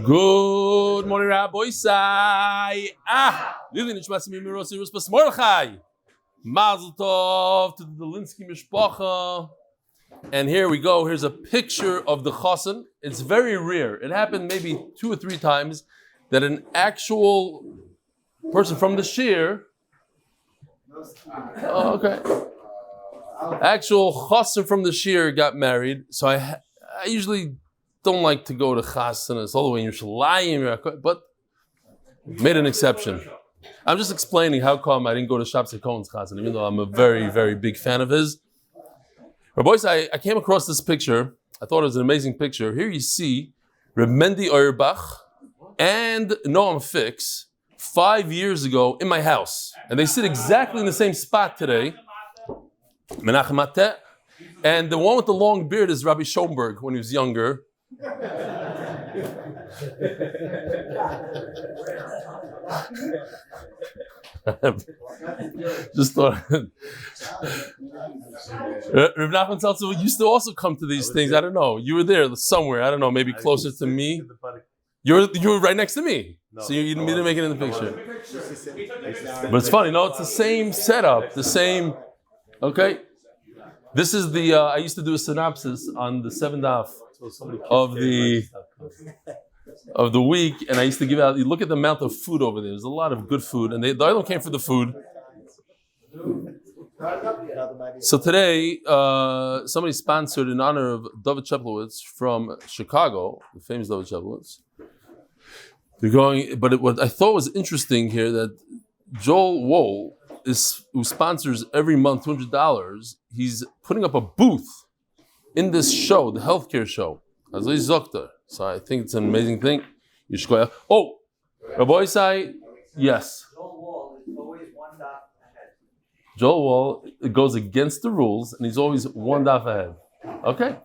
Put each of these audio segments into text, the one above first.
Good morning, Rabbi Sai. Lili nishmas mirosi ruspas morchai. Mazel tov to the Delinsky mishpacha. And here we go. Here's a picture of the chassan. It's very rare. It happened maybe 2 or 3 times that an actual person from the shiur, actual chassan from the shiur got married. So I usually don't like to go to chassan. It's all the way in Yerushalayim, but made an exception. I'm just explaining how come I didn't go to Shabbos Cohen's chassan, even though I'm a very, very big fan of his. But boys, I came across this picture. I thought it was an amazing picture. Here you see Reb Mendy Auerbach and Noam Fix 5 years ago in my house. And they sit exactly in the same spot today. Menachem Ateh. And the one with the long beard is Rabbi Schoenberg when he was younger. Just thought Rav Nachman Seltzer used to also come to these things. I don't know. You were there somewhere. I don't know. Maybe closer to me. You were right next to me, so you didn't make it in the picture. But it's funny. No, it's the same setup. The same. Okay. This is the. I used to do a synopsis on the 7th daf of the week, and I used to give out. You look at the amount of food over there. There's a lot of good food, and the idol came for the food. So today, somebody sponsored in honor of David Cheplowitz from Chicago, the famous David Cheplowitz. They're going, but what I thought was interesting here that Joel Wolh who sponsors every month $200. He's putting up a booth in this show, the healthcare show. So I think it's an amazing thing. Oh, Rabbi Sai, yes. Joel Wolh is always one daf ahead. Joel Wolh goes against the rules, and he's always one daf ahead. Okay.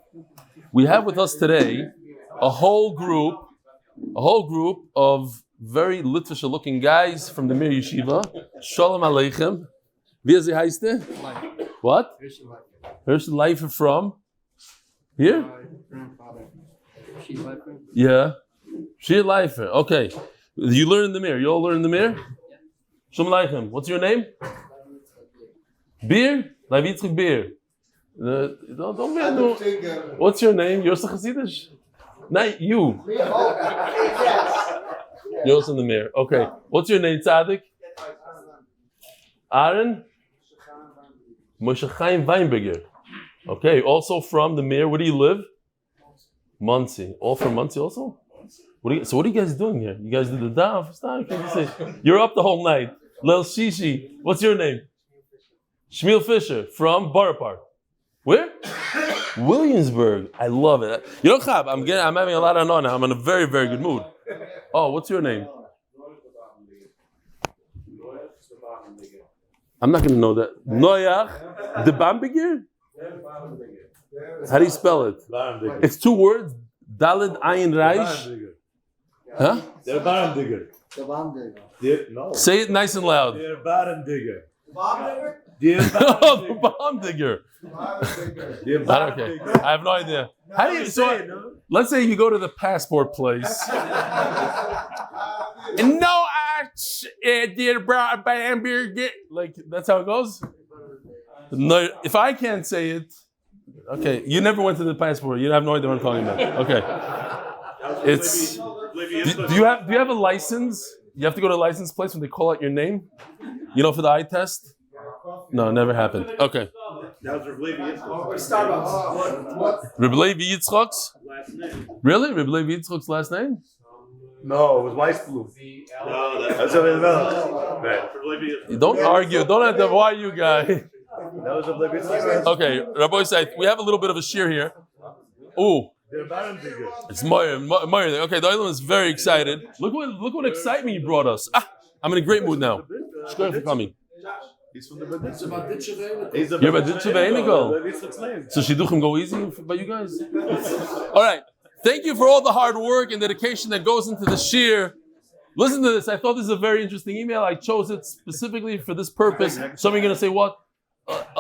We have with us today a whole group of very Litvish-looking guys from the Mir Yeshiva. Shalom Aleichem. Wie sie heißt der? What? Hersch Leifer from? Here? Yeah. Shiur Leifer. Okay. You learn in the Mir. You all learn in the Mir? Shalom Aleichem. What's your name? Beer? Levi Hersch Beer. Don't be a What's your name? Yosef Hasidish? No, you. You're also in the Mir. Okay. What's your name, Tzaddik? Aaron? Moshe Weinberger. Okay. Also from the Mir. Where do you live? Motsei. All from Motsei also? So what are you guys doing here? You guys did the daf? You're up the whole night. Lel Shishi. What's your name? Shmuel Fisher from Borough Park. Where? Williamsburg. I love it. You know, Chab, I'm having a lot of fun now. I'm in a very, very good mood. Oh, what's your name? I'm not going to know that. Noyach de Bambiger? How do you spell it? It's 2 words. Daled Ayin Reish. Huh? They're bottom digger. No. Say it nice and loud. They're bottom digger. Oh, the bomb digger. Okay. I have no idea. How do you say it? Let's say you go to the passport place. No, dear Bamberger. Like that's how it goes. No, if I can't say it, okay. You never went to the passport. You have no idea what I'm talking about. Okay. It's. Do you have a license? You have to go to a license place when they call out your name. You know, for the eye test. No, never happened. Okay. That was Reb Levi Starbucks. Reb Levi Yitzchok's? last name. Really? Reb Levi Yitzchok's last name? No, it was Weissblum. No, that's what Don't argue. Don't have to. Why you guy? That was Reb Levi Yitzchok's. Okay, Rabbi said we have a little bit of a shiur here. Ooh. It's Miriam. Okay, the Olam is very excited. Look what excitement you brought us. I'm in a great mood now. Shkoyach for coming. He's from the Baditche. You're Baditche Ve'enigal. So Shidduchim go easy by you guys? All right. Thank you for all the hard work and dedication that goes into the shiur. Listen to this. I thought this is a very interesting email. I chose it specifically for this purpose. Some of you are going to say, what?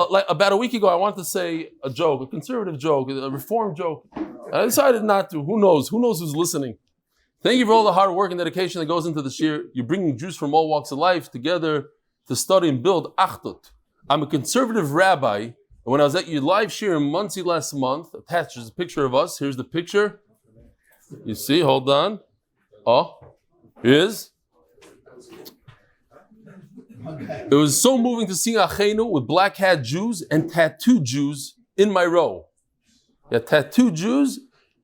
like about a week ago, I wanted to say a joke, a conservative joke, a reform joke. And I decided not to. Who knows? Who knows who's listening? Thank you for all the hard work and dedication that goes into this year. You're bringing Jews from all walks of life together to study and build achdut. I'm a conservative rabbi, and when I was at your live shiur in Motsei last month, attached is a picture of us. Here's the picture. You see, hold on. Oh, here's. It was so moving to see Achenu with black hat Jews and tattooed Jews in my row. Yeah, tattooed Jews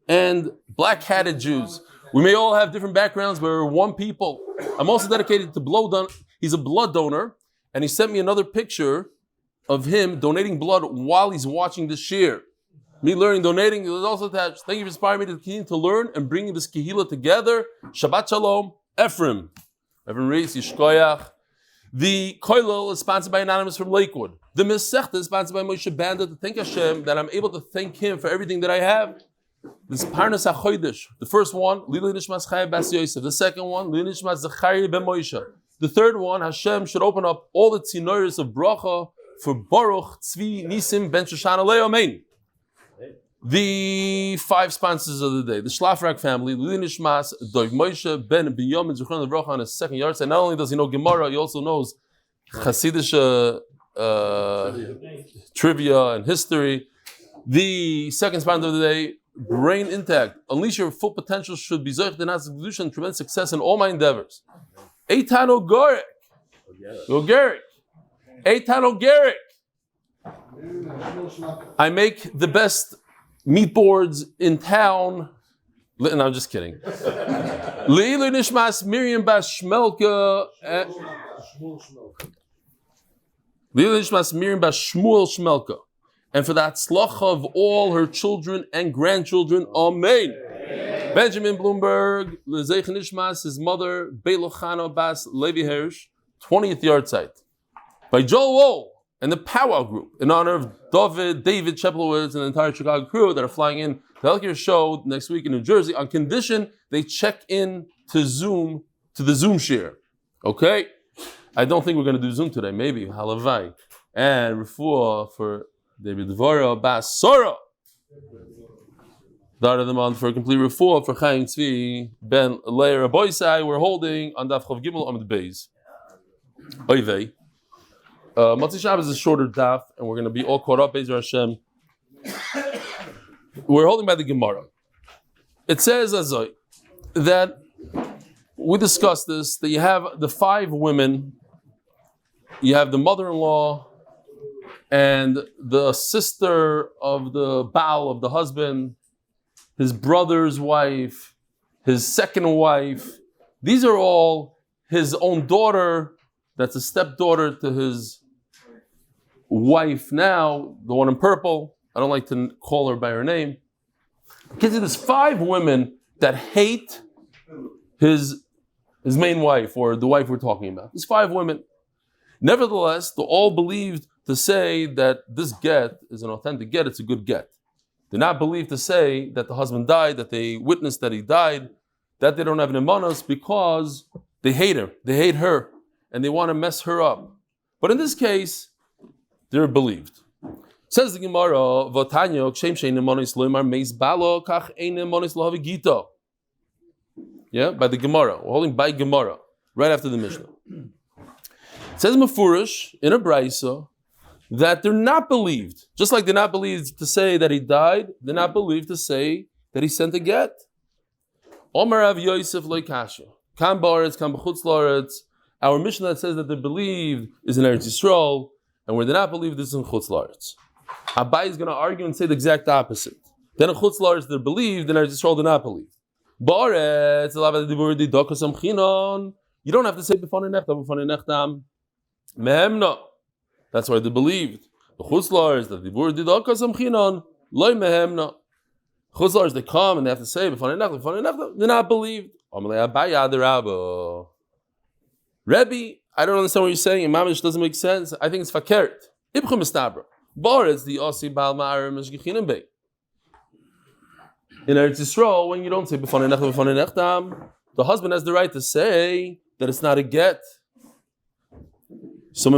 and black hatted Jews. We may all have different backgrounds, but we're one people. I'm also dedicated to blood. He's a blood donor, and he sent me another picture of him donating blood while he's watching this shiur. Me learning, donating, it was also attached. Thank you for inspiring me to continue to learn and bringing this kehila together. Shabbat shalom, Ephraim Reis, Yishkoyach. The koilel is sponsored by Anonymous from Lakewood. The Masechta is sponsored by Moshe Banda to thank Hashem that I'm able to thank Him for everything that I have. This is Parnas HaChodesh. The first one, Lili Nishmas Chaya Bas Yosef. The second one, Lili Nishmas Zechrיה ben Moshe. The third one, Hashem should open up all the tzinorot of bracha for Baruch Tzvi Nissim ben Shoshana Lea. Amen. The 5 sponsors of the day: the Szlafrok family, Lili Nishmas David Moshe ben Binyamin Szlafrok bracha on his second yahrtzeit. Not only does he know Gemara, he also knows Hasidic trivia and history. The second sponsor of the day: brain intact. Unleash your full potential should be zoich denaz kedusha and tremendous success in all my endeavors. Etan Ogorek. Etan Ogorek. I make the best meat boards in town. No, I'm just kidding. Eli nishmas Miriam bas Shmelka. Eli nishmas Miriam bas Shmelka. And for the hatzlacha of all her children and grandchildren. Amen. Benjamin Bloomberg, Lezech Nishmas, his mother, Bayla Chana bas Levi Hersch, 20th yahrtzeit. By Wolh and the Powwow group, in honor of David Cheplowitz and the entire Chicago crew that are flying in to the healthcare show next week in New Jersey, on condition they check in to the Zoom shiur. Okay? I don't think we're going to do Zoom today, maybe. Halavai. And refuah for David Dvora bas Sora. Start of the month for a complete refuah for Chaim Tzvi ben Leah Boisai. We're holding on Daf Gimel Amud Beis. Oivei. Motsei Shabbos is a shorter daf, and we're going to be all caught up. Be'ezer Hashem. We're holding by the Gemara. It says Azoi that we discussed this, that you have the 5 women, you have the mother-in-law and the sister of the Baal of the husband, his brother's wife, his second wife. These are all his own daughter, that's a stepdaughter to his wife now, the one in purple. I don't like to call her by her name. Because there's 5 women that hate his main wife, or the wife we're talking about. There's 5 women. Nevertheless, they all believed to say that this get is an authentic get, it's a good get. They're not believed to say that the husband died, that they witnessed that he died, that they don't have nishmas because they hate her, and they want to mess her up. But in this case, they're believed. Says the Gemara, "V'tanya kshem shein nishmas loymar meis balo kach ein nishmas lo havigito." Yeah, by the Gemara. We're holding by Gemara right after the Mishnah. It says Mefurish in a Braisa that they're not believed. Just like they're not believed to say that he died, they're not believed to say that he sent a get. Omar Rav Yosef loikasha. Kam ba'aretz, kam b'chutz la'aretz. Our Mishnah that says that they're believed is in Eretz Yisrael, and where they're not believed is in chutz la'aretz. Abai is going to argue and say the exact opposite. Then in chutz la'aretz they're believed, in Eretz Yisrael they're not believed. Ba'aretz, you don't have to say b'fanei nechtam. Mehemna. That's why they believed. The chutzlars, the dibur didaka samchinon, loy mehemna. Chutzlars, they come and they have to say, b'fanei nechtam, they're not believed. Amalei abaya the rabbo. Rebbe, I don't understand what you're saying. Imamish doesn't make sense. I think it's fakert. Ibchum estabra. Boretz the osi bal ma'arim meshgichinim bei. In Eretz Yisrael, when you don't say b'fanei nechtam, the husband has the right to say that it's not a get. So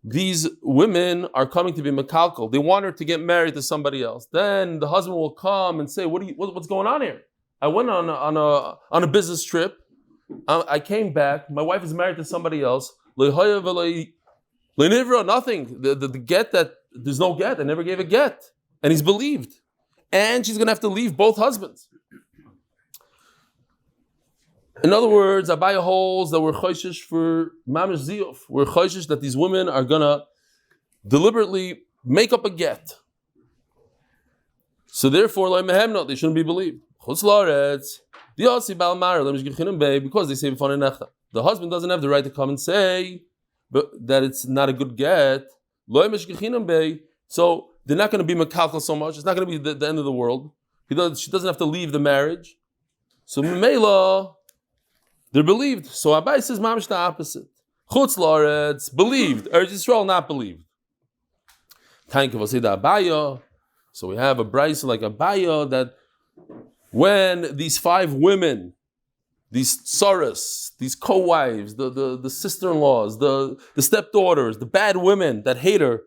these women are coming to be mekalkal. They want her to get married to somebody else. Then the husband will come and say, what's going on here? I went on a business trip. I came back. My wife is married to somebody else. Nothing. The get that there's no get. I never gave a get. And he's believed. And she's going to have to leave both husbands. In other words, Abaya holds that we're choishish for mamish ziyuf. We're choishish that these women are going to deliberately make up a get. So therefore, they shouldn't be believed. Because they say the husband doesn't have the right to come and say that it's not a good get. So they're not going to be mekalkal so much. It's not going to be the end of the world. She doesn't have to leave the marriage. So Mimela, they're believed. So Abai says mamish the opposite. Chutz la'aretz, believed. Eretz Yisrael, not believed. Tank of Asida Abaya. So we have a brayso like Abaya that when these 5 women, these tsaras, these co-wives, the sister-in-laws, the stepdaughters, the bad women that hate her,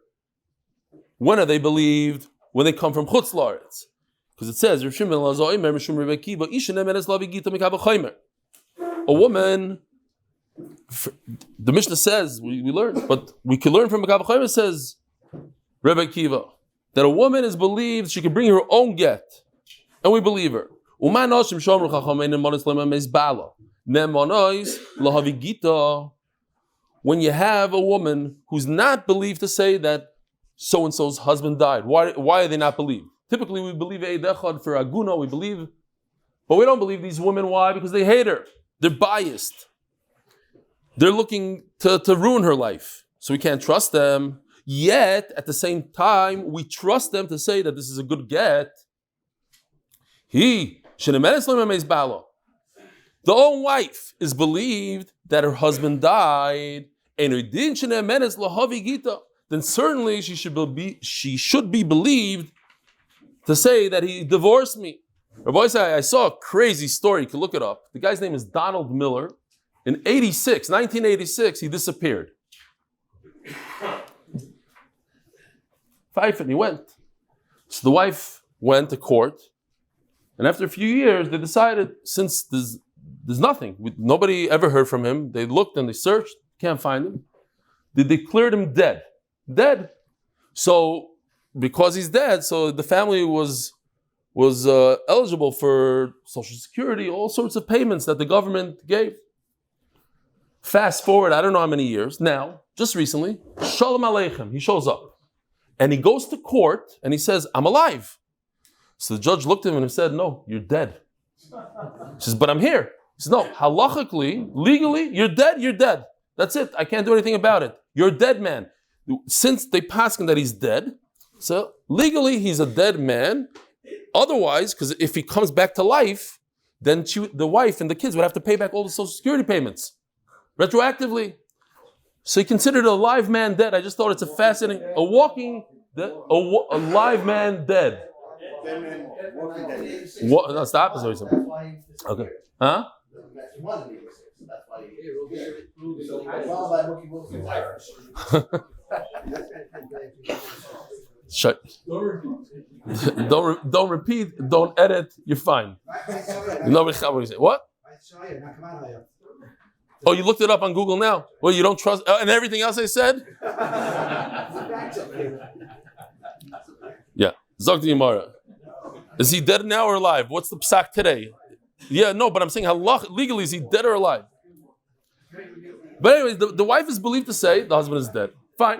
when are they believed? When they come from chutz la'aretz. Because it says, a woman, the Mishnah says, we learn, but we can learn from Mekabel Chaymer says, Rebbe Kiva, that a woman is believed, she can bring her own get, and we believe her. When you have a woman who's not believed to say that so-and-so's husband died, why are they not believed? Typically we believe Eid Echad for Aguna, we believe, but we don't believe these women. Why? Because they hate her. They're biased. They're looking to ruin her life. So we can't trust them. Yet, at the same time, we trust them to say that this is a good get. The own wife is believed that her husband died. Then certainly she should be believed to say that he divorced me. I saw a crazy story. You can look it up. The guy's name is Donald Miller. In 1986, he disappeared. And he went. So the wife went to court, and after a few years, they decided, since there's nothing, nobody ever heard from him, they looked and they searched, can't find him. They declared him dead. Dead. So, because he's dead, so the family was eligible for Social Security, all sorts of payments that the government gave. Fast forward, I don't know how many years, now, just recently, Shalom Aleichem, he shows up. And he goes to court and he says, I'm alive. So the judge looked at him and said, no, you're dead. He says, but I'm here. He says, no, halachically, legally, you're dead. That's it. I can't do anything about it. You're a dead man. Since they passed him that he's dead, so legally he's a dead man. Otherwise, because if he comes back to life, then the wife and the kids would have to pay back all the Social Security payments retroactively. So he considered a live man dead. I just thought it's a fascinating, a live man dead. What? That's the opposite. Okay. Huh? Shut. Don't repeat. Don't edit. You're fine. What? Oh, you looked it up on Google now? Well, you don't trust, and everything else I said? Yeah. Zog the Gemara. Is he dead now or alive? What's the psak today? Yeah, no, but I'm saying legally, is he dead or alive? But anyways, the wife is believed to say the husband is dead. Fine.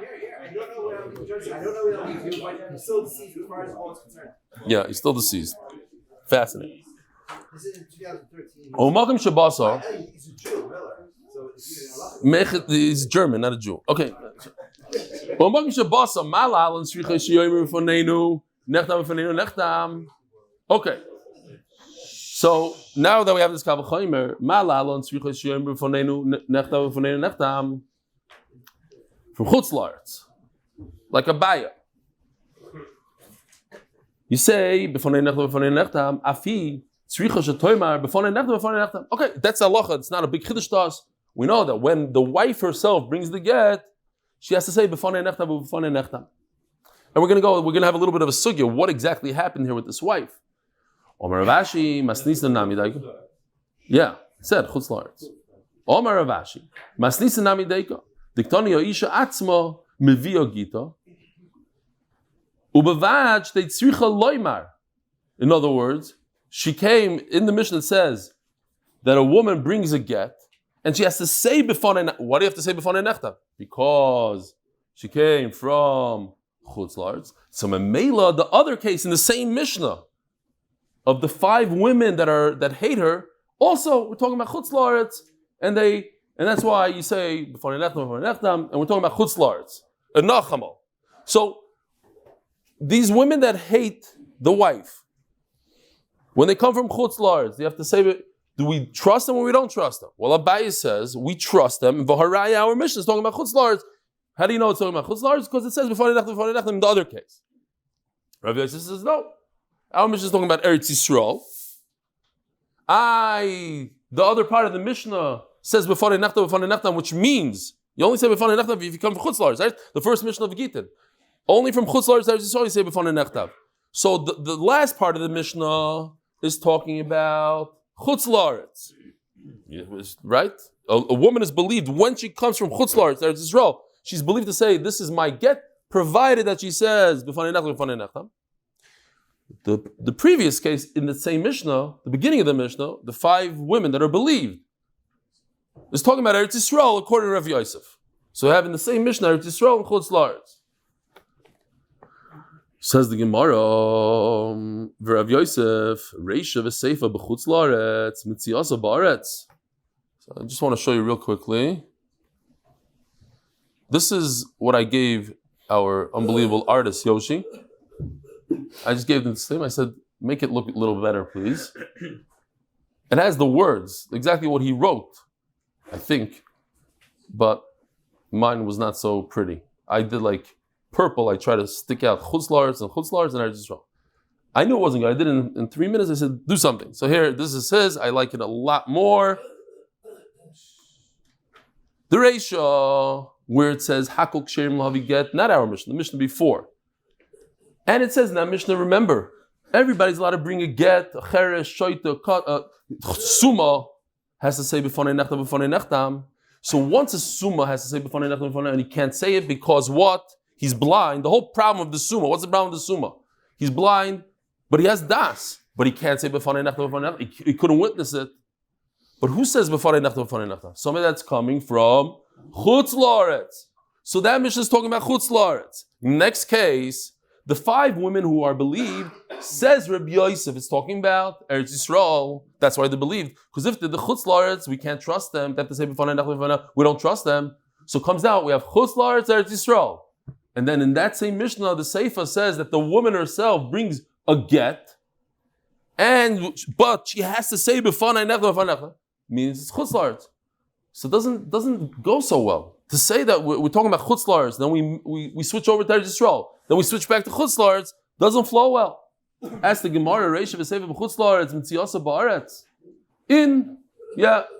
He's still deceased as far as all is concerned. Yeah, he's still deceased. Fascinating. This is in 2013. He's a Jew, really. So he's German, not a Jew. Okay. Okay. So now that we have this Kavachaymer, from Chutz La'aretz, like a Baya. You say, okay, that's halacha. It's not a big chiddush to us. we know that when the wife herself brings the get, she has to say b'fanei nechtam b'fanei nechtam. And we're going to have a little bit of a sugya. What exactly happened here with this wife? Omar Rav Ashi, masnisna nami daika. Yeah, it said chutz la'aretz. Omar Rav Ashi, masnisna nami daika. Diktani ha'isha atzma mevia gita. Ubevad shtei tzricha loymar. In other words, she came, in the Mishnah it says that a woman brings a get, and she has to say b'fanei. Why do you have to say b'fanei nechtam? Because she came from chutz la'aretz. So Memela, the other case in the same Mishnah of the 5 women that hate her, also we're talking about chutz la'aretz, and that's why you say b'fanei nechtam, and we're talking about chutz la'aretz, a nachamo. So these women that hate the wife, when they come from chutz la'aretz, you have to say, do we trust them or we don't trust them? Well, Abaye says we trust them. V'haraya, our Mishnah is talking about chutz la'aretz. How do you know it's talking about chutz la'aretz? Because it says b'fanei nechtam in the other case. Rav Yosef says no. Our Mishnah is talking about Eretz Yisrael. The other part of the Mishnah says b'fanei nechtam, which means you only say b'fanei nechtam if you come from chutz la'aretz, right? The first Mishnah of Gittin. Only from chutz la'aretz Eretz Yisrael you say b'fanei nechtam. So the last part of the Mishnah is talking about chutz la'aretz, right? A woman is believed when she comes from chutz la'aretz, Eretz Yisrael, she's believed to say, "This is my get," provided that she says b'fanei nechtam. The previous case in the same Mishnah, the beginning of the Mishnah, the 5 women that are believed, is talking about Eretz Yisrael according to Rav Yosef. So having the same Mishnah, Eretz Yisrael and chutz la'aretz. Says the Gemara, Rav Yosef, Reisha v'Seifa b'chutz la'aretz, mitziasa ba'aretz. So I just want to show you real quickly. This is what I gave our unbelievable artist, Yoshi. I just gave them the same. I said, make it look a little better, please. It has the words, exactly what he wrote, I think. But mine was not so pretty. I did like purple. I tried to stick out chutz la'aretz and Eretz Yisrael. I knew it wasn't good. I did it in 3 minutes. I said, do something. So here, this is his. I like it a lot more. The Reisha, where it says, Hakol ksherim lahavi get, not our Mishnah, the Mishnah before. And it says in that Mishnah, remember, everybody's allowed to bring a get, a cheresh, shoita, summa has to say b'fanei nechtam. So once a summa has to say b'fanei nechtam, and he can't say it because what? He's blind. The whole problem of the summa, what's the problem with the summa? He's blind, but he has das. But he can't say b'fanei nechtam. He couldn't witness it. But who says b'fanei nechtam? Somebody that's coming from chutz la'aretz. So that Mishnah is talking about chutz la'aretz. Next case, the 5 women who are believed, says Rabbi Yosef, it's talking about Eretz Yisrael. That's why they're believed. Because if they're the chutz la'aretz, we can't trust them. They have to say b'fanei nechtam. We don't trust them. So it comes out, we have chutz la'aretz, Eretz Yisrael. And then in that same Mishnah, the Seifa says that the woman herself brings a get, but she has to say b'fanei nechtam, means it's chutz la'aretz. So it doesn't go so well. To say that we're talking about chutz la'aretz, then we switch over to Eretz Yisrael, then we switch back to chutz la'aretz, doesn't flow well. Ask the Gemara, Reisha v'Seifa b'chutz la'aretz, mitziasa ba'aretz.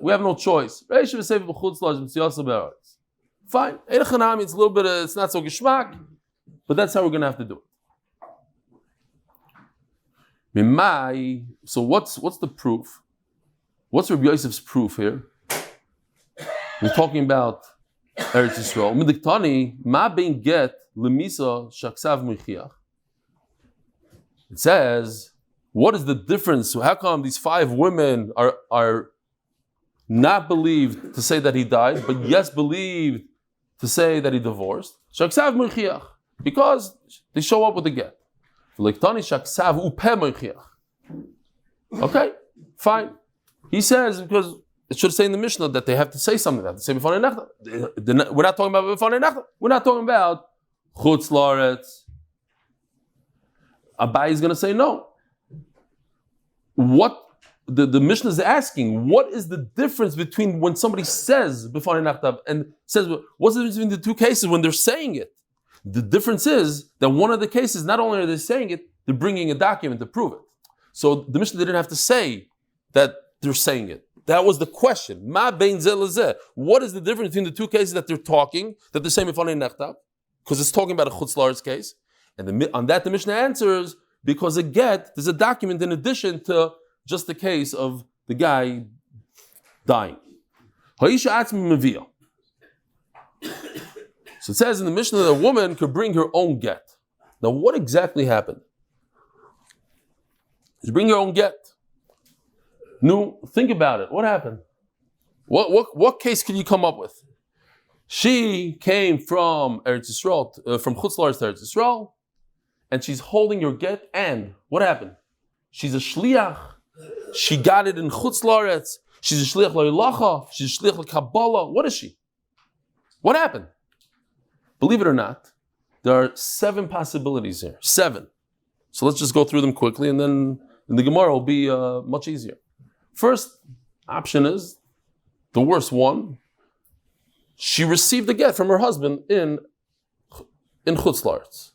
We have no choice. Reisha v'Seifa b'chutz la'aretz, mitziasa ba'aretz. Fine. It's a little bit, it's not so geschmack, but that's how we're going to have to do it. So what's the proof? What's Rabbi Yosef's proof here? We're talking about Eretz Yisrael. Midiktani, ma bein get lemisa shaksav muchiach. It says, what is the difference? How come these 5 women are not believed to say that he died, but yes believed to say that he divorced? Shaksav muchiach, because they show up with the get. Midiktani shaksav upeh muchiach. Okay, fine. He says because it should say in the Mishnah that they have to say something. They have to say b'fanei nechtam. We're not talking about b'fanei nechtam. We're not talking about chutz la'aretz. Abai is going to say no. What the Mishnah is asking, what is the difference between when somebody says b'fanei nechtam and says, what's the difference between the 2 cases when they're saying it? The difference is that one of the cases, not only are they saying it, they're bringing a document to prove it. So the Mishnah didn't have to say that they're saying it. That was the question. Ma bein zeh lezeh. What is the difference between the two cases that they're talking, that they're saying mifanei nechtav? Because it's talking about a chutz la'aretz case. And on that the Mishnah answers, because a get, there's a document in addition to just the case of the guy dying. Ha'isha atzma meviyah. So it says in the Mishnah that a woman could bring her own get. Now what exactly happened? She bring her own get. No, think about it. What happened? What case could you come up with? She came from Eretz Yisrael, from Chutz La'aretz to Eretz Yisrael, and she's holding your get. And what happened? She's a shliach. She got it in Chutz La'aretz. She's a shliach hatzlacha. She's a shliach Kabbalah. What is she? What happened? Believe it or not, there are 7 possibilities here. 7. So let's just go through them quickly, and then in the Gemara will be much easier. First option is the worst one. She received the get from her husband in Chutz La'aretz,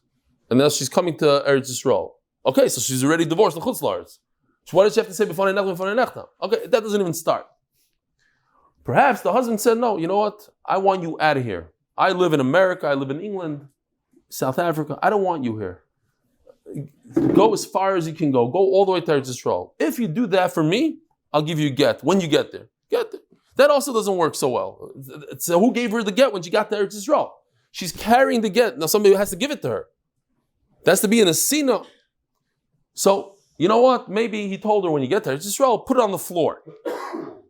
and now she's coming to Eretz Yisrael. Okay, so she's already divorced in Chutz La'aretz. So why does she have to say b'fanei nechtam? Okay, that doesn't even start. Perhaps the husband said, no, you know what? I want you out of here. I live in America, I live in England, South Africa. I don't want you here. Go as far as you can go. Go all the way to Eretz Yisrael. If you do that for me, I'll give you a get. When you get there. Get there. That also doesn't work so well. So who gave her the get when she got to Eretz Yisrael? She's carrying the get. Now somebody has to give it to her. That has to be in a sina. So, you know what? Maybe he told her when you get to Eretz Yisrael, put it on the floor.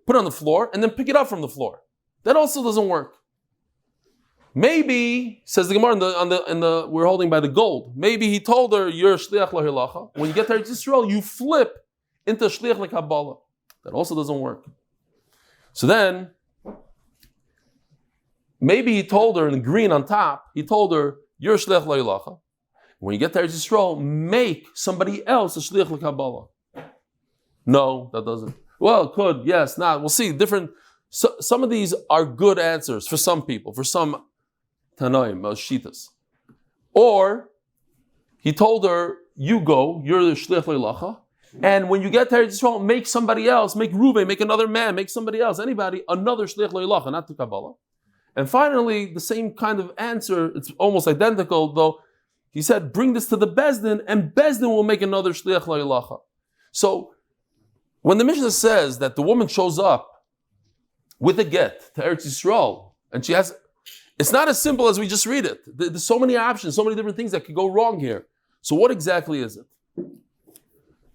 Put it on the floor and then pick it up from the floor. That also doesn't work. Maybe, says the Gemara we're holding by the gold. Maybe he told her, you're shliach hatzlacha. When you get to Eretz Yisrael, you flip into shliach Kabbalah. That also doesn't work. So then, maybe he told her in the green on top, he told her, you're shliach hatzlacha. When you get to Eretz Yisrael, make somebody else a shliach Kabbalah. No, that doesn't. Well, it could, yes, not. We'll see. Different. So, some of these are good answers for some people, for some Tanoim, Shitas. Or he told her, you go, you're the shliach hatzlacha, and when you get to Eretz Yisrael, make somebody else, make Reuven, make another man, make somebody else, anybody, another shliach hatzlacha, not to Kabbalah. And finally, the same kind of answer, it's almost identical, though he said, bring this to the Bezdin, and Bezdin will make another shliach hatzlacha. So, when the Mishnah says that the woman shows up with a get to Eretz Yisrael, and she has, it's not as simple as we just read it. There's so many options, so many different things that could go wrong here. So what exactly is it?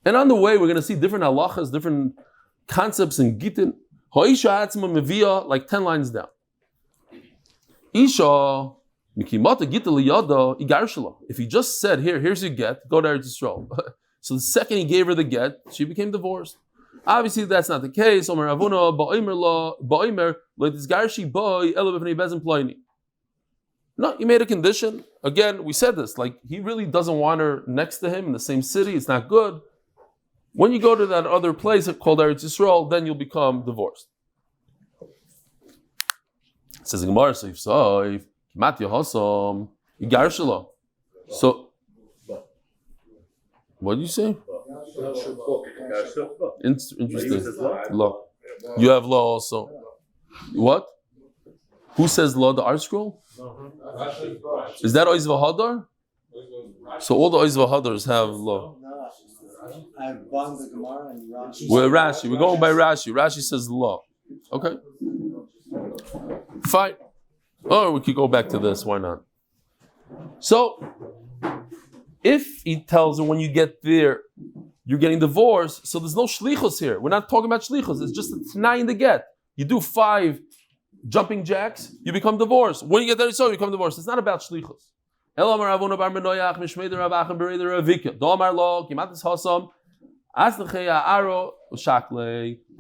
And on the way, we're going to see different halachas, different concepts in Gittin. Ha'isha atzma meviyah, like 10 lines down. Isha, mikimata gittin liyada, igar shelo. If he just said, here's your get, go to Eretz Yisrael. So the second he gave her the get, she became divorced. Obviously, that's not the case. Omer Avuna, ba'omer, le'tizgarshi boy, elo b'fnei bezin ploini. No, he made a condition. Again, we said this, like, he really doesn't want her next to him in the same city. It's not good. When you go to that other place called Eretz Yisrael, then you'll become divorced. It says in Gemara, so what do you say? Interesting. Law. You have law also. What? Who says law? The art scroll? Is that Oiz V'Hadar? So all the Oiz V'Hadars have law. We're Rashi. We're going by Rashi. Rashi says law. Okay. Fine. Or we could go back to this. Why not? So, if he tells her when you get there, you're getting divorced, so there's no shlichus here. We're not talking about shlichus. It's just a t'nai in the get. You do 5 jumping jacks, you become divorced. When you get there, so you become divorced. It's not about shlichus. Put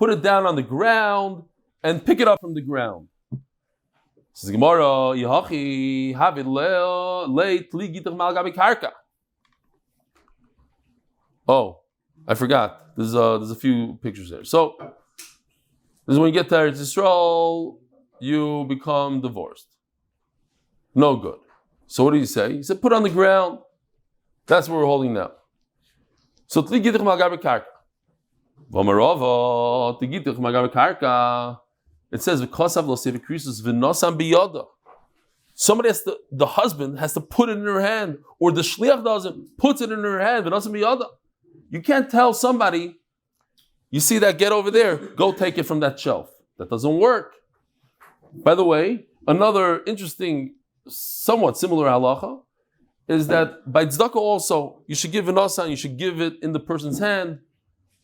it down on the ground and pick it up from the ground. Says Gemara, oh, I forgot. There's a few pictures there. So this is when you get to Eretz Yisrael, you become divorced. No good. So what did he say? He said, put it on the ground. That's what we're holding now. So tli gitich mal gabi karka. It says somebody the husband has to put it in her hand, or the shliach doesn't, puts it in her hand. You can't tell somebody, you see that, get over there, go take it from that shelf. That doesn't work. By the way, another interesting, somewhat similar halacha is that by tzedakah also, you should give an asan, you should give it in the person's hand.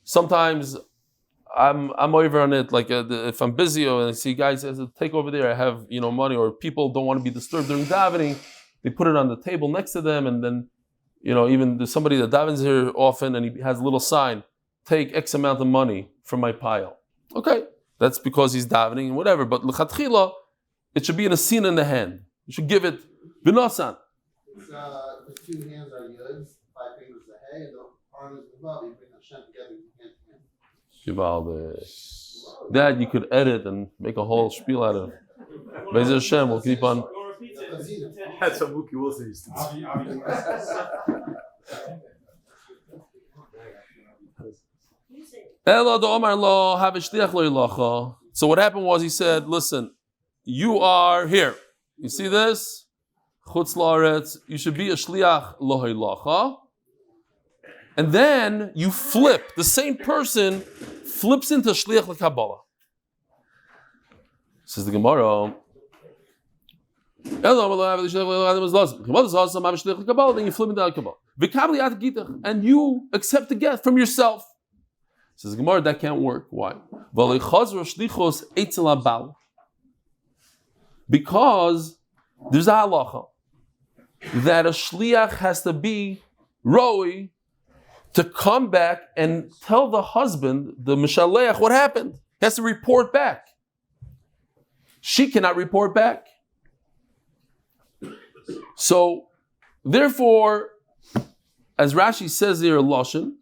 Sometimes I'm over on it, like if I'm busy and I see guys says, take over there, I have money, or people don't want to be disturbed during davening, they put it on the table next to them, and then even there's somebody that davens here often and he has a little sign, take X amount of money from my pile. Okay, that's because he's davening and whatever, but l'chatchila, it should be in a scene in the hand. You should give it b'nasan. The two hands are yud, 5 fingers the hay, and the arm is the vav. You bring Hashem together, hand to hand. That you could edit and make a whole spiel out of. Be'ez Hashem, we'll keep on. That's what Mookie Wilson used to do. So what happened was he said, listen, you are here. You see this? Chutz la'aretz, you should be a shliach lohilacha. And then you flip. The same person flips into shliach l'kabbalah. Says the Gemara. Then you flip into Kabbalah. And you accept the gift from yourself. Says the Gemara, that can't work. Why? Because there's a halacha that a shliach has to be roi to come back and tell the husband, the mishalech, what happened. He has to report back. She cannot report back. So, therefore, as Rashi says here, Lashon,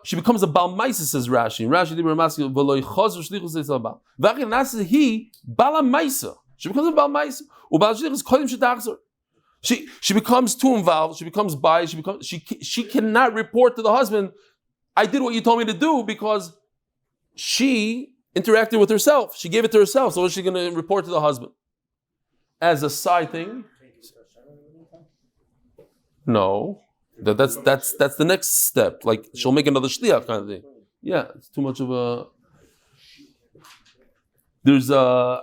she becomes a balmaisa, says Rashi. Rashi dibur maskil v'lo yichazur shlichus leitzal. V'achin nasa he balamaisa. She becomes a balmaisa. Ubal shlichus kodim shetachzor. She becomes too involved. She becomes biased. She cannot report to the husband, I did what you told me to do, because she interacted with herself. She gave it to herself. So what's she going to report to the husband? As a side thing? No. That's the next step. Like she'll make another shliach kind of thing. Yeah, it's too much of a.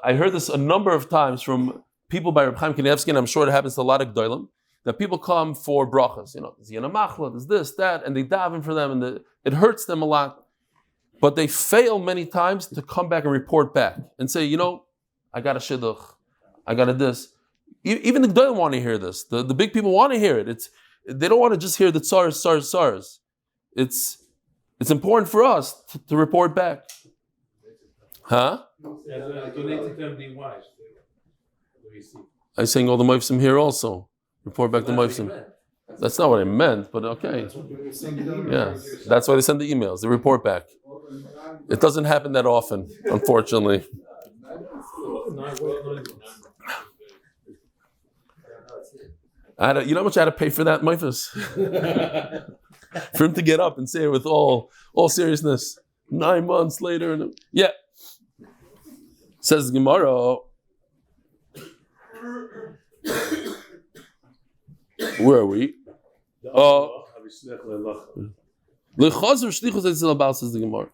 I heard this a number of times from people by Reb Chaim Kanievsky, and I'm sure it happens to a lot of gdolim, that people come for brachas. There's yana machla, there's this, that, and they daven for them, and it hurts them a lot. But they fail many times to come back and report back and say, I got a shidduch, I got a this. Even the gdolim want to hear this. The big people want to hear it. They don't want to just hear the tsars. It's important for us to report back. Huh? I'm saying all the moifsim here also. Report back to moifsim. That's not what I meant, but okay. Yeah, that's why they send the emails. They report back. It doesn't happen that often, unfortunately. You know how much I had to pay for that, Moifus? For him to get up and say it with all seriousness. 9 months later. Yeah. Says Gemara. Where are we? Says the Gemara.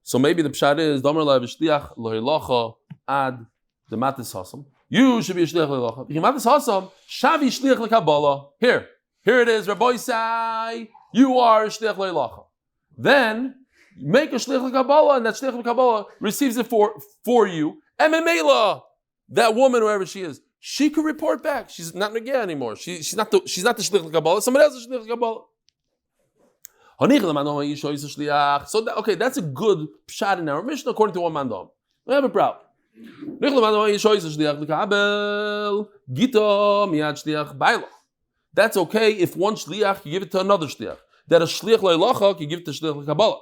So maybe the pshat is Domar la v'shliach lohilacha ad the matis hasam. You should be a shliach lohilacha. Matis hasam shavi shliach lekabbalah. Here it is. Rabbi say you are a shliach lohilacha. Then make a shliach lekabbalah, and that shliach lekabbalah receives it for you. And memela, that woman, whoever she is, she could report back. She's not Negeh anymore. She's not the shliach lekabbalah. Somebody else is shliach lekabbalah. So that's a good pshat in our Mishnah according to one mandam. We have a problem. That's okay if one shliach you give it to another shliach. That a shliach le'lacha you give it to shliach lekabbalah.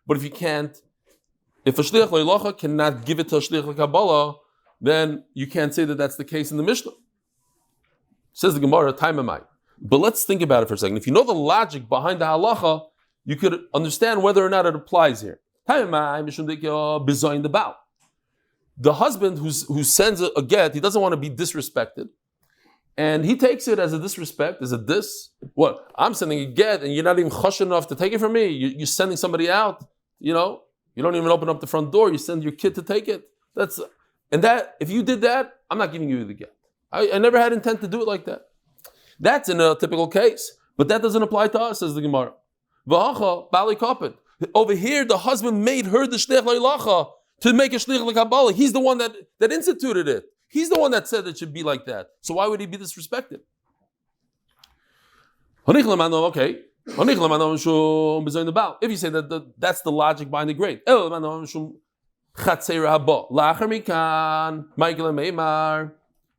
But if you can't, If a shliach lo'ilacha cannot give it to a shliach l'Kabbalah, then you can't say that that's the case in the Mishnah. Says the Gemara, time amai. But let's think about it for a second. If you know the logic behind the halacha, you could understand whether or not it applies here. Time amai, mishum bezoin the bow. The husband who sends a get, he doesn't want to be disrespected. And he takes it as a disrespect, as a dis. What? I'm sending a get and you're not even chush enough to take it from me. You're sending somebody out, you know. You don't even open up the front door. You send your kid to take it. If you did that, I'm not giving you the get. I never had intent to do it like that. That's in a typical case. But that doesn't apply to us, says the Gemara. Over here, the husband made her the shliach lo'ilacha to make a shliach l'Kabbalah. He's the one that instituted it. He's the one that said it should be like that. So why would he be disrespected? Okay. If you say that that's the logic behind the grade.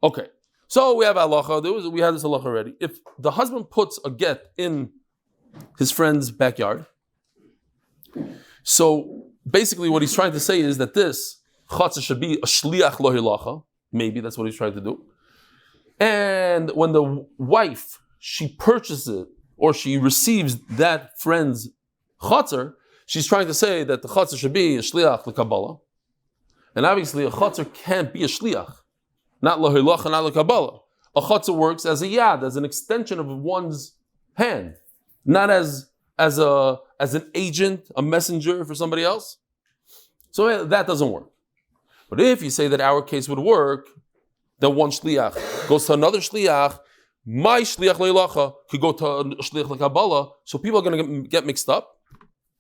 Okay. So we have halacha. We had this halacha already. If the husband puts a get in his friend's backyard, so basically what he's trying to say is that this chatzah should be a shliach lo'ilacha. Maybe that's what he's trying to do. And when the wife, she purchases it, or she receives that friend's chatzar, she's trying to say that the chatzar should be a shliach l'Kabbalah. And obviously a chatzar can't be a shliach. Not lo'ilacha, not l'Kabbalah. A chatzar works as a yad, as an extension of one's hand. Not as an agent, a messenger for somebody else. So that doesn't work. But if you say that our case would work, that one shliach goes to another shliach, my shliach lo'ilacha could go to a shliach l'Kabbalah, so people are going to get mixed up.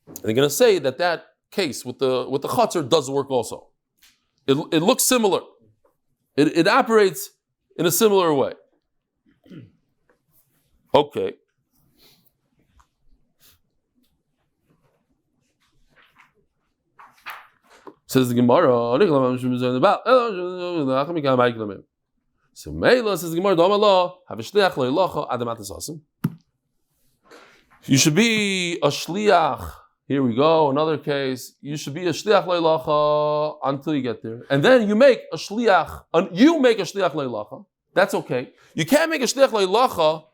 And they're going to say that case with the chatzar does work also. It looks similar. It operates in a similar way. Okay. Says the Gemara, so Mela says the Gemara, have a shliach lo'ilacha adamat asasim. You should be a shliach. Here we go, another case. You should be a shliach lo'ilacha until you get there, and then you make a shliach. You make a shliach lo'ilacha. That's okay. You can't make a shliach lo'ilacha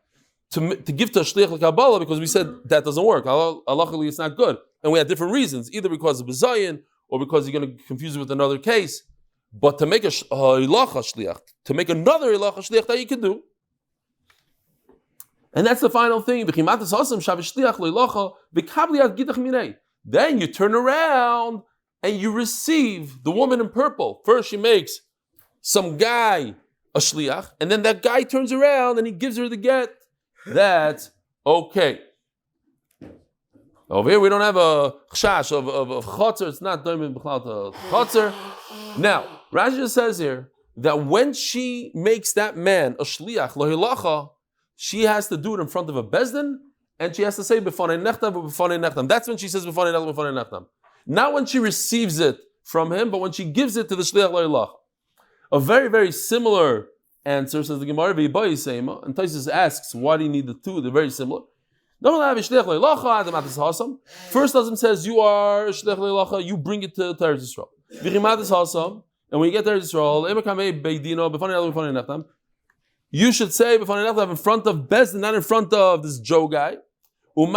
to give to a shliach l'Kabbalah because we said that doesn't work. Halachically, it's not good, and we had different reasons, either because of bezayin or because you're going to confuse it with another case. But to make a ilacha shliach, to make another ilacha shliach, that you can do. And that's the final thing. Then you turn around and you receive the woman in purple. First she makes some guy a shliach, and then that guy turns around and he gives her the get. That's okay. Over here we don't have a chash of chatzar. It's not doimim b'chlal to chatzar. Now, Rashi says here that when she makes that man a shliach lo'ilacha, she has to do it in front of a bezdin, and she has to say b'fanei nechtam b'fanei nechtam. That's when she says b'fanei nechtam b'fanei nechtam. Not when she receives it from him, but when she gives it to the shliach lo'ilacha. A very, very similar answer, says the Gemara, and Taisus asks, why do you need the two? They're very similar. First doesn't says you are a shliach lo'ilacha, you bring it to Eretz Yisrael. And when you get to Eretz Yisrael, you should say in front of Bezdin, not in front of this Joe guy. And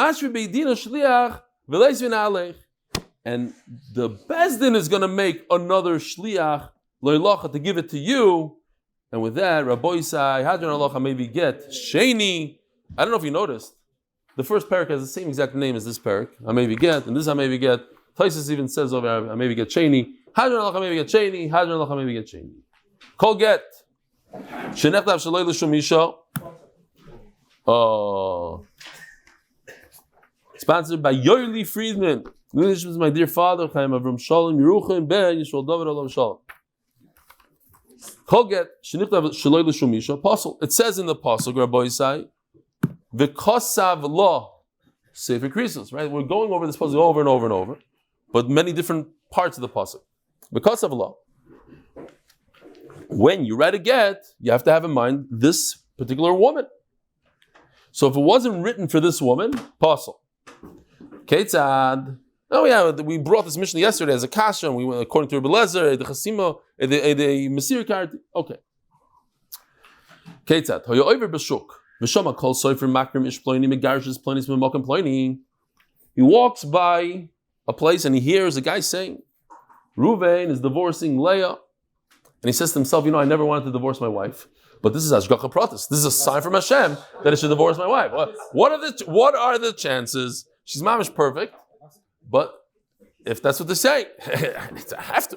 the Bezdin is going to make another shliach lo'ilacha to give it to you. And with that, Rabbi Sai, Hadran halacha maybe get Sheni. I don't know if you noticed. The first parak has the same exact name as this parak. I maybe get, and this I maybe get. Taisus even says over I maybe get Sheni. Hadran halacha maybe get Sheni. Hadran halacha maybe get Sheni. Kol get. Shenechtav shaloi l'shumisha. Sponsored by Yoeli Friedman. This is my dear father, Chaim Avram Shalom, Yeruchim Ben Yisrael David Olam Shalom. Kol get. Shenechtav shaloi l'shumisha. Apostle. It says in the apostle, Rabbi Yisai, V'kosav law, Sefer Krisos, right? We're going over this puzzle over and over and over, but many different parts of the puzzle. V'kosav law. When you write a get, you have to have in mind this particular woman. So if it wasn't written for this woman, puzzle. Ketzad, Oh yeah, we brought this mission yesterday as a kasha, and we went according to Rebbe Lezer, the Chasima, the Masir card. Okay. Ketzat. Hoyo over b'shuk. V'shama kol soifer makrim ish ploini megarishes ploinis memokim ploini. He walks by a place and he hears a guy saying, Reuven is divorcing Leah. And he says to himself, I never wanted to divorce my wife, but this is Hashgacha Pratis. This is a sign from Hashem that I should divorce my wife. What are the chances? She's mamish perfect, but if that's what they say, I have to.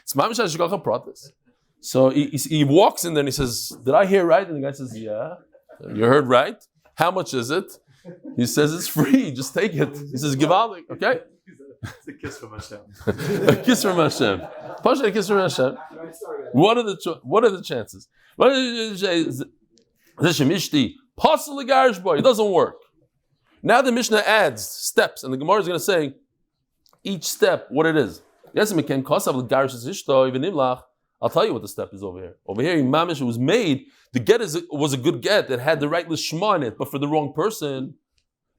It's mamish Hashgacha Pratis. So he walks in there and he says, did I hear right? And the guy says, yeah, you heard right. How much is it? He says, it's free, just take it. He says, Givaldik, okay? It's a kiss from Hashem. A kiss from Hashem. Pasha, a kiss from Hashem. What are the chances? It doesn't work. Now the Mishnah adds steps, and the Gemara is going to say each step what it is. I'll tell you what the step is over here. Over here, Mamish, it was made. The get was a good get that had the right lishma in it, but for the wrong person.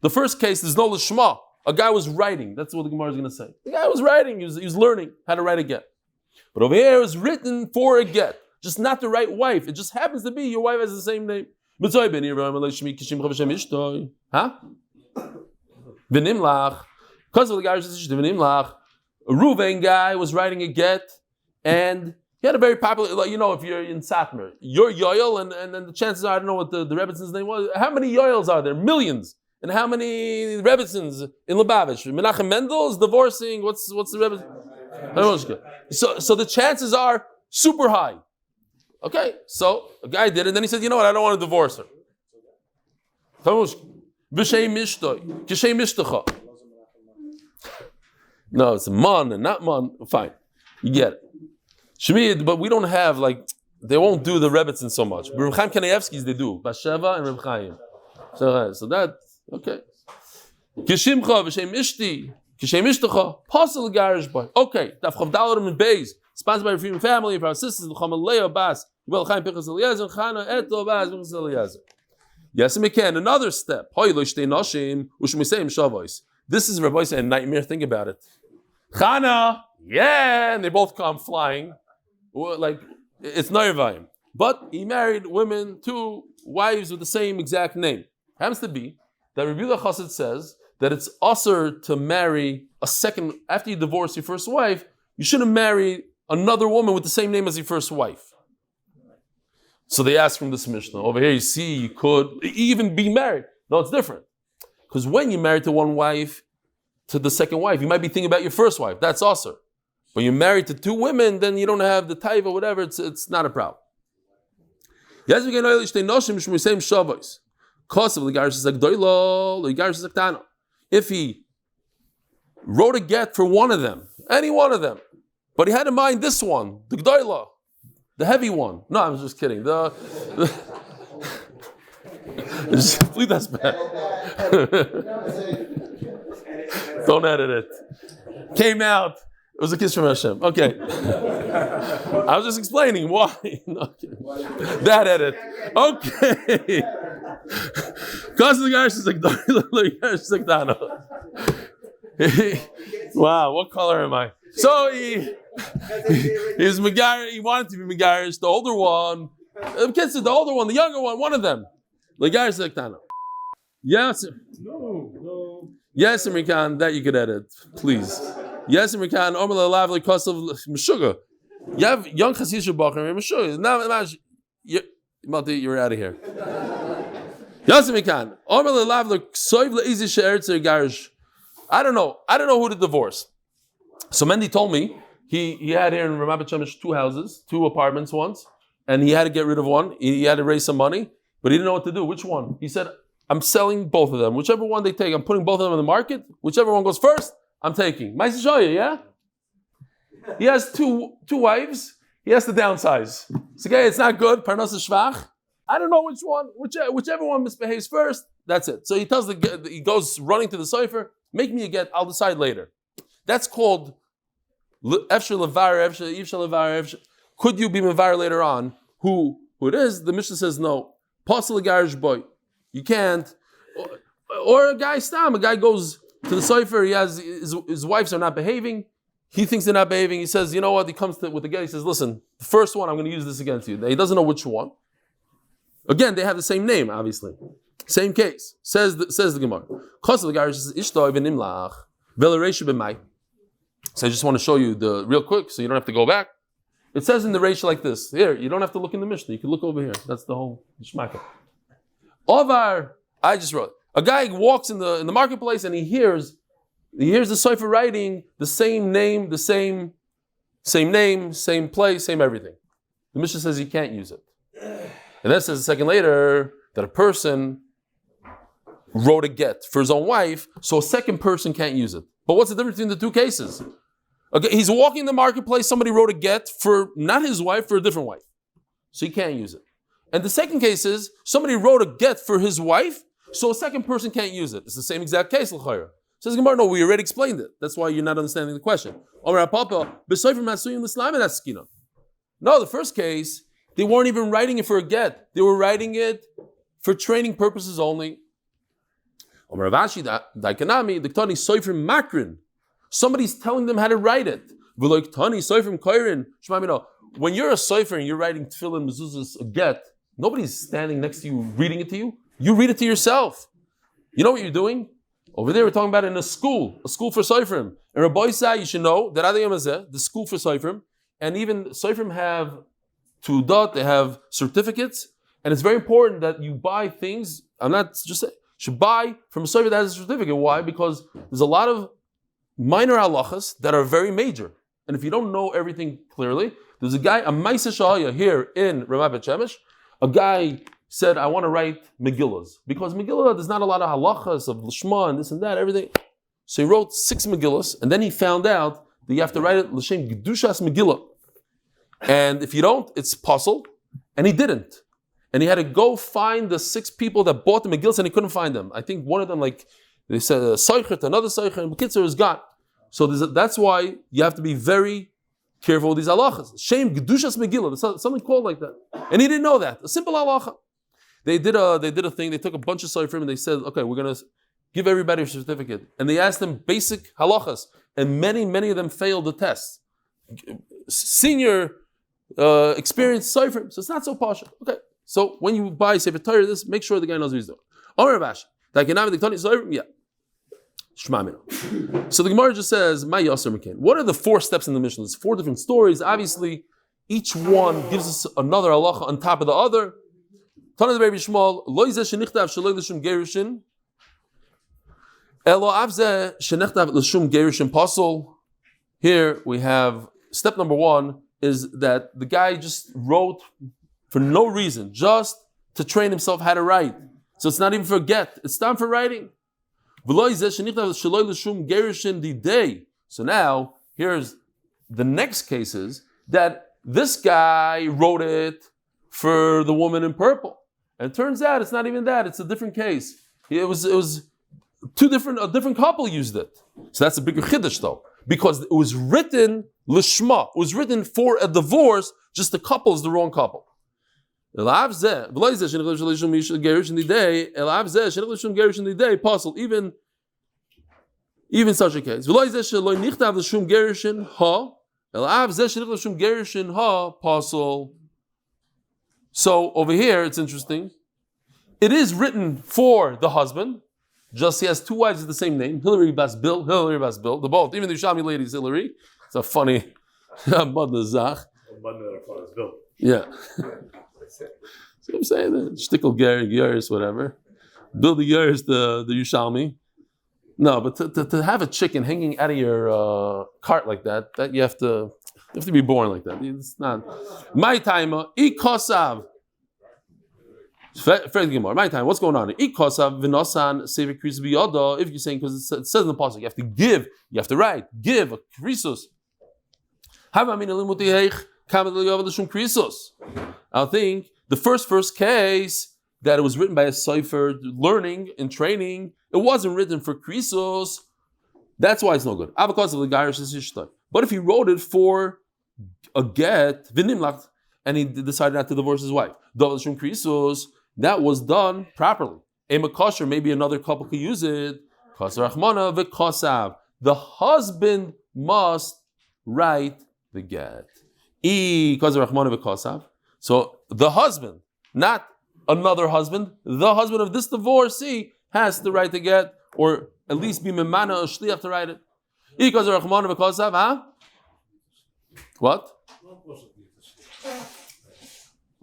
The first case, there's no lishma. A guy was writing. That's what the Gemara is going to say. The guy was writing. He was learning how to write a get. But over here, it was written for a get. Just not the right wife. It just happens to be your wife has the same name. Huh? Because of the guy's decision, a Reuven guy was writing a get, and he had a very popular, if you're in Satmar, you're Yoel, and then the chances are, I don't know what the Rebbitzins name was. How many Yoels are there? Millions. And how many Rebbitzins in Lubavitch? Menachem Mendel is divorcing. What's the Rebbitzin? So the chances are super high. Okay, so a guy did it, and then he said, I don't want to divorce her. No, it's a man and not man. Fine, you get it. Shmid, but we don't have they won't do the Rebbitzin so much. Reb Chaim Kanievsky's they do Basheva and Reb Chaim. So that okay. Kishimcha v'shem ishti kishem ishtacha pasal garish boy. Okay, Daf Yomi Beis. Sponsored by a Freedom Family, for our sisters, Shoshana Lea Bas, Wolh Chaim Pichas Eliezer, Chana Eto Bas Pichas Eliezer. Yes, and we can. Another step. This is Rabbi saying a nightmare. Think about it. Chana, yeah, and they both come flying. It's Nervayim. But he married women, 2 wives with the same exact name. Happens to be that Rabbi Chassid says that it's usher to marry a second, after you divorce your first wife, you shouldn't marry another woman with the same name as your first wife. So they ask from this Mishnah. Over here you see you could even be married. No, it's different. Because when you're married to one wife, to the second wife, you might be thinking about your first wife. That's usher. When you're married to 2 women, then you don't have the taiva or whatever. It's not a problem. If he wrote a get for one of them, any one of them, but he had in mind this one, the G'dayla, the heavy one. No, I'm just kidding. Please, that's bad. Don't edit it. Came out. It was a kiss from Hashem. Okay. I was just explaining why. No, that edit. Okay. Because the guy is like, wow, what color am I? So he was Megaris. He wanted to be Megaris, the older one. The kids said the older one, the younger one of them. Megaris Zektana. Yes. No. Yes, American, that you could edit, please. Yes, American. Omer le'lavli kosav meshuga. You have young chassidus bacher meshuga. Now, you're out of here. Yes, American. Omer le'lavli soiv le'izi she'eretzer garish. I don't know who to divorce. So Mendy told me he had here in Ramat Shemish 2 houses, 2 apartments once, and he had to get rid of one. He had to raise some money, but he didn't know what to do. Which one? He said, I'm selling both of them. Whichever one they take, I'm putting both of them in the market. Whichever one goes first, I'm taking. Yeah? He has two wives. He has to downsize. So okay, it's not good. Parnas shvach. I don't know which one. Whichever one misbehaves first, that's it. So he goes running to the cipher. Make me a get. I'll decide later. That's called efshar levar, efshar levar. Could you be mevar later on? Who it is? The Mishnah says no. Pasal garish boy. You can't. Or a guy goes to the Sofer. He has his wives are not behaving. He thinks they're not behaving. He says, you know what? He comes with the get. He says, listen, the first one, I'm going to use this against you. He doesn't know which one. Again, they have the same name, obviously. Same case. Says the Gemara. So I just want to show you the real quick, so you don't have to go back. It says in the Reish like this. Here, you don't have to look in the Mishnah. You can look over here. That's the whole Shmaka. Ovar, I just wrote. A guy walks in the marketplace and he hears the Sofer writing the same name, same place, same everything. The Mishnah says he can't use it. And then it says a second later that a person wrote a get for his own wife, so a second person can't use it. But what's the difference between the two cases? Okay, he's walking in the marketplace, somebody wrote a get for not his wife, for a different wife. So he can't use it. And the second case is, somebody wrote a get for his wife, so a second person can't use it. It's the same exact case, l'chayra. Says Gemara, no, we already explained it. That's why you're not understanding the question. No, the first case, they weren't even writing it for a get. They were writing it for training purposes only. Somebody's telling them how to write it. When you're a sofer and you're writing tefillin, mezuzahs, a get, nobody's standing next to you reading it to you. You read it to yourself. You know what you're doing? Over there we're talking about in a school for soferim. And Rabbi Say, you should know that the school for soferim, and even soferim have tudat, they have certificates, and it's very important that you buy things. I'm not just saying, should buy from a sofer that has a certificate. Why? Because there's a lot of minor halachas that are very major. And if you don't know everything clearly, there's a guy, a Ma'aseh Shahaya here in Ramat Bet Shemesh, a guy said, I want to write Megillas. Because Megillah, there's not a lot of halachas of Lishma and this and that, everything. So he wrote 6 Megillas, and then he found out that you have to write it L'Shem Gedushas Megillah. And if you don't, it's puzzle. And he didn't. And he had to go find the 6 people that bought the Megillas, and he couldn't find them. I think one of them, like, they said, Soichet, another Soichet, and Bekitzer is gone. So that's why you have to be very careful with these halachas. Shem Gedushas Megillah, there's something called like that. And he didn't know that. A simple halacha. They did a thing, they took a bunch of Soifrim and they said, okay, we're going to give everybody a certificate. And they asked them basic halachas. And many of them failed the test. Senior, experienced Soifrim. So it's not so posh. Okay. So when you buy Sefer Torah, this, make sure the guy knows what he's doing. Yeah. So the Gemara just says, what are the 4 steps in the Mishnah? There's 4 different stories. Obviously, each one gives us another halacha on top of the other. Tana the Baby Shmuel, lo yizeh shenichtav shaloi l'shum gerushin, elo avzeh shenichtav l'shum gerushin pasol. Here we have step number 1 is that the guy just wrote for no reason, just to train himself how to write. So it's not even for get; it's time for writing. V'lo yizeh shenichtav shaloi l'shum gerushin didei. So now here's the next cases that this guy wrote it for the woman in purple. And it turns out it's not even that, it's a different case. It was a different couple used it. So that's a bigger chiddush though. Because it was written lishma, it was written for a divorce, just the couple is the wrong couple. Even such a case. So over here, it's interesting. It is written for the husband. Just he has 2 wives with the same name. Hillary Bas Bill. They're both. Even the Yerushalmi lady is Hillary. It's a funny Banda Zach. Yeah. So I'm saying that Shtickle Gears, whatever. Bill the Gears, the Yerushalmi. No, but to have a chicken hanging out of your cart like that you have to be born like that. It's not. My time, ikosav. My time. What's going on? Ikosav v'nosan sever krisus biyada. If you're saying because it says in the pasuk, you have to give, you have to write, give a krisus. I think the first case that it was written by a sofer, learning and training, it wasn't written for krisus. That's why it's no good. But if he wrote it for a get, and he decided not to divorce his wife, that was done properly. Maybe another couple could use it. The husband must write the get. So the husband, not another husband, the husband of this divorcee has to write the get, or at least be memana a shliach to write it. What?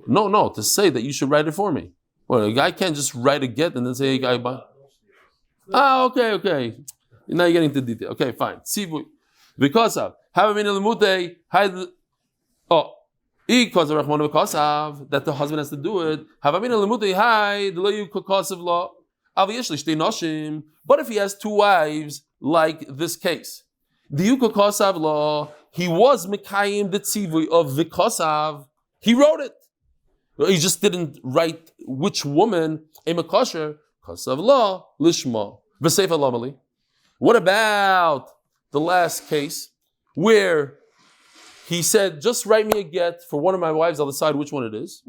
No, to say that you should write it for me. Well, a guy can't just write a get and then say, "Hey, guy, okay. Now you're getting into detail. Okay, fine. Because of that the husband has to do it. But if he has two wives, like this case, he was mekayim the tzivui of v'kosav. He wrote it. He just didn't write which woman a makosher kosav law lishma v'seif alamali. What about the last case where he said, just write me a get for one of my wives, I'll decide which one it is.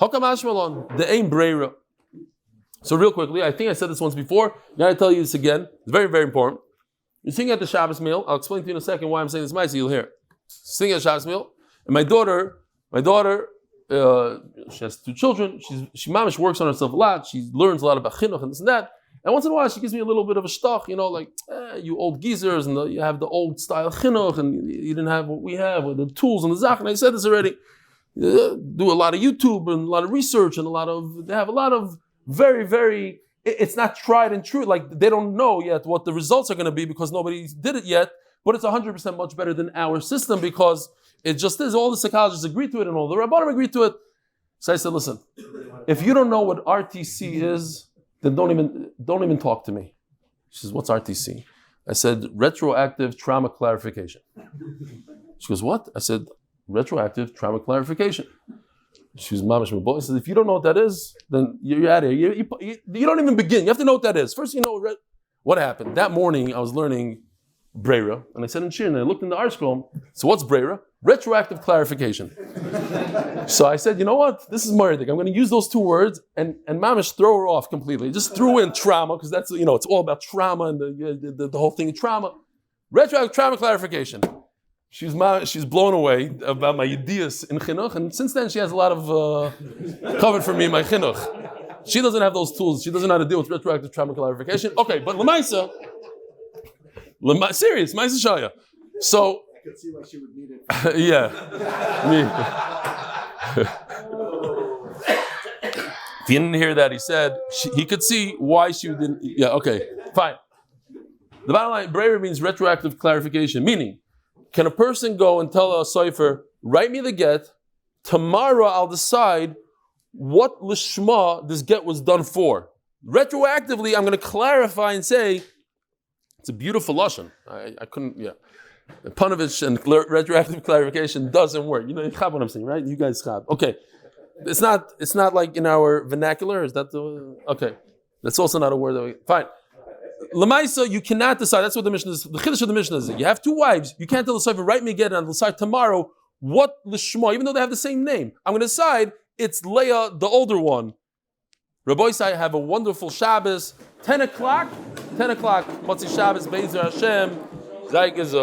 Hakam ashmalon, the aim breira. So real quickly, I think I said this once before, now I tell you this again, it's very, very important. You're sitting at the Shabbos meal, I'll explain to you in a second why I'm saying this might, so you'll hear it. Sitting at Shabbos meal, and my daughter, she has two children, she mamish works on herself a lot, she learns a lot about chinuch and this and that, and once in a while she gives me a little bit of a shtach, like, you old geezers, and you have the old style chinuch, and you didn't have what we have, with the tools and the zach, and I said this already, do a lot of YouTube, and a lot of research, and they have a lot of very, very, it's not tried and true, like they don't know yet what the results are going to be because nobody did it yet, but it's 100% much better than our system because it just is, all the psychologists agree to it and all the rabbanim agree to it. So I said, listen, if you don't know what RTC is, then don't even talk to me. She says, what's RTC? I said, retroactive trauma clarification. She goes, what? I said, retroactive trauma clarification. She was mamish my boy. Says, if you don't know what that is, then you're out of here. You don't even begin. You have to know what that is. First, what happened. That morning, I was learning Breira, and I said in Shiur, and I looked in the art scroll. So what's Breira? Retroactive clarification. So I said, you know what? This is Murdik. I'm going to use those two words and mamish throw her off completely. Just threw in trauma, because that's, it's all about trauma and the whole thing of trauma. Retroactive trauma clarification. She's blown away about my ideas in chinuch, and since then she has a lot of covered for me in my chinuch. She doesn't have those tools. She doesn't know how to deal with retroactive trauma clarification. Okay, but Lamaisa, serious, Maisa Shaya. So I could see why she would need it. yeah, me. If you didn't hear that, he said he could see why she didn't. Yeah, okay, fine. The bottom line, braver means retroactive clarification, meaning, can a person go and tell a soifer, write me the get, tomorrow I'll decide what lishma this get was done for. Retroactively, I'm going to clarify and say, it's a beautiful lashon. I couldn't, Panovich and retroactive clarification doesn't work. You chab what I'm saying, right? You guys chab. Okay. It's not like in our vernacular. Is that okay. That's also not a word that we, fine. Lamaisa, you cannot decide. That's what the Mishnah is. The chiddush of the Mishnah is. You have two wives. You can't tell the sofer, write me again, and I'll decide tomorrow what l'shma, even though they have the same name. I'm going to decide it's Leah, the older one. Rabbi Isai, have a wonderful Shabbos. 10 o'clock. Motsei Shabbos, Be'ezer Hashem. Zayik is